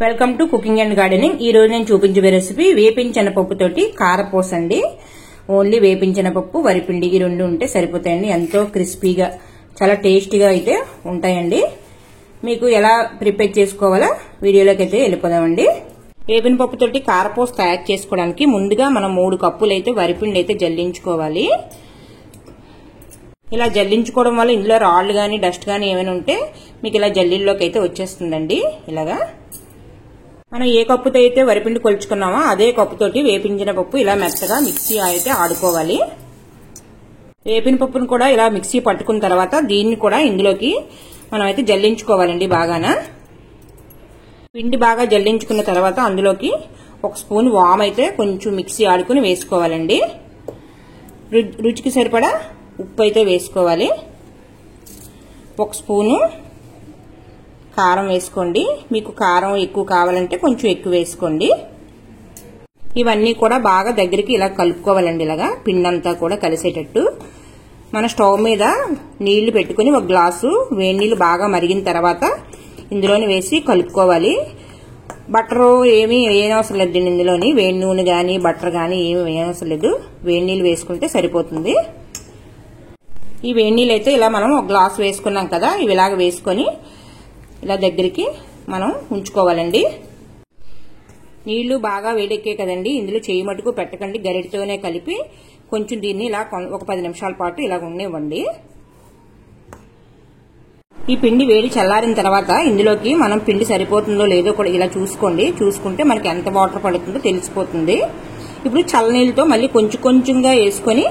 Welcome to cooking and gardening. ఈ రోజు నేను చూపించే రెసిపీ వేపించిన పప్పుతోటి కారపూస అండి. ఓన్లీ వేపించిన పప్పు, వరిపిండి ఈ రెండు ఉంటే సరిపోతాయండి. ఎంతో క్రిస్పీగా చాలా టేస్టీగా అయితే ఉంటాయండి. మీకు ఎలా ప్రిపేర్ చేసుకోవాలో వీడియోలోకి అయితే వెళ్ళిపోదామండి. వేపిన పప్పుతోటి కారపూస తయారు చేసుకోవడానికి ముందుగా మనం 3 కప్పులు అయితే వరిపిండి అయితే జల్లించుకోవాలి. ఇలా జల్లించుకోవడం వల్ల ఇందులో రాళ్ళు గానీ డస్ట్ గానీ ఏమైనా ఉంటే మీకు ఇలా జల్లీల్లోకి అయితే వచ్చేస్తుందండి. ఇలాగా మనం ఏ కప్పుతో అయితే వరిపిండి కొలుచుకున్నామో అదే కప్పుతోటి వేపించిన పప్పు ఇలా మెత్తగా మిక్సీ అయితే ఆడుకోవాలి. వేపిన పప్పును కూడా ఇలా మిక్సీ పట్టుకున్న తర్వాత దీన్ని కూడా ఇందులోకి మనం అయితే జల్లించుకోవాలండి. బాగాన పిండి బాగా జల్లించుకున్న తర్వాత అందులోకి 1 స్పూన్ వామ్ అయితే కొంచెం మిక్సీ ఆడుకుని వేసుకోవాలండి. రుచికి సరిపడా ఉప్పు అయితే వేసుకోవాలి. 1 స్పూను కారం వేసుకోండి. మీకు కారం ఎక్కువ కావాలంటే కొంచెం ఎక్కువ వేసుకోండి. ఇవన్నీ కూడా బాగా దగ్గరికి ఇలా కలుపుకోవాలండి. ఇలాగా పిండి అంతా కూడా కలిసేటట్టు మన స్టవ్ మీద నీళ్లు పెట్టుకుని 1 గ్లాసు వేడి నీళ్లు బాగా మరిగిన తర్వాత ఇందులోని వేసి కలుపుకోవాలి. బట్టరు ఏమీ వేయనవసరం లేదు ఇందులోని. వేడి నూనె కానీ బట్టర్ కానీ ఏమి వేయనవసరం లేదు. వేడి నీళ్ళు వేసుకుంటే సరిపోతుంది. ఈ వేడి నీళ్ళు అయితే ఇలా మనం 1 గ్లాసు వేసుకున్నాం కదా, ఇవి ఇలాగ వేసుకొని ఇలా దగ్గరికి మనం ఉంచుకోవాలండి. నీళ్లు బాగా వేడెక్కే కదండి, ఇందులో చేయి మటుకు పెట్టకండి, గరిటతోనే కలిపి కొంచెం దీన్ని ఇలా ఒక 10 నిమిషాల పాటు ఇలా ఉండనివ్వండి. ఈ పిండి వేడి చల్లారిన తర్వాత ఇందులోకి మనం పిండి సరిపోతుందో లేదో కూడా ఇలా చూసుకోండి. చూసుకుంటే మనకి ఎంత వాటర్ పడుతుందో తెలిసిపోతుంది. ఇప్పుడు చల్లనీళ్ళతో మళ్ళీ కొంచెం కొంచెంగా వేసుకొని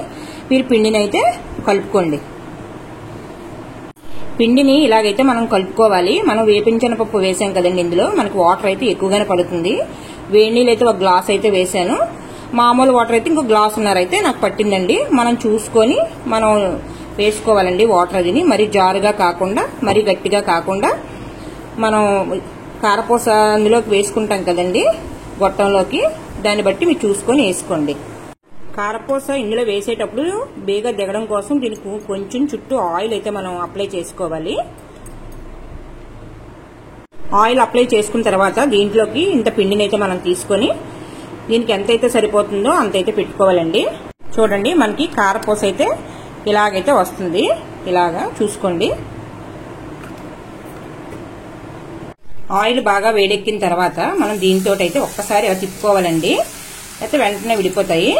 మీరు పిండిని అయితే కలుపుకోండి. పిండిని ఇలాగైతే మనం కలుపుకోవాలి. మనం వేపించిన పప్పు వేసాం కదండి, ఇందులో మనకి వాటర్ అయితే ఎక్కువగానే పడుతుంది. వేడి నీళ్ళు అయితే 1 గ్లాస్ అయితే వేసాను. మామూలు వాటర్ అయితే ఇంకో గ్లాసున్నర అయితే నాకు పట్టిందండి. మనం చూసుకొని మనం వేసుకోవాలండి వాటర్. అదిని మరీ జారుగా కాకుండా మరీ గట్టిగా కాకుండా మనం కారపూస అందులోకి వేసుకుంటాం కదండి గొట్టంలోకి, దాన్ని బట్టి మీరు చూసుకొని వేసుకోండి. కారపూస ఇందులో వేసేటప్పుడు బేగా దిగడం కోసం దీనికి కొంచెం చుట్టూ ఆయిల్ అయితే మనం అప్లై చేసుకోవాలి. ఆయిల్ అప్లై చేసుకున్న తర్వాత దీంట్లోకి ఇంత పిండిని అయితే మనం తీసుకొని దీనికి ఎంతైతే సరిపోతుందో అంతైతే పెట్టుకోవాలండి. చూడండి మనకి కారపూస అయితే ఇలాగైతే వస్తుంది. ఇలాగా చూసుకోండి. ఆయిల్ బాగా వేడెక్కిన తర్వాత మనం దీంతో అయితే ఒక్కసారి ఇలా తిప్పుకోవాలండి, అయితే వెంటనే విడిపోతాయి.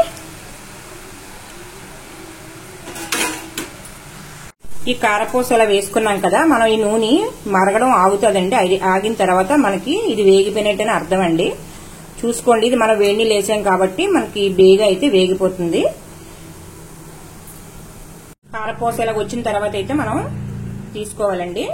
ఈ కారపూస ఇలా వేసుకున్నాం కదా, మనం ఈ నూనె మరగడం ఆగుతుందండి. అది ఆగిన తర్వాత మనకి ఇది వేగిపోయినట్టని అర్థం అండి. చూసుకోండి, ఇది మనం వేడి నీళ్ళు వేసాం కాబట్టి మనకి బేగా అయితే వేగిపోతుంది. కారపూస ఇలా వచ్చిన తర్వాత అయితే మనం తీసుకోవాలండి.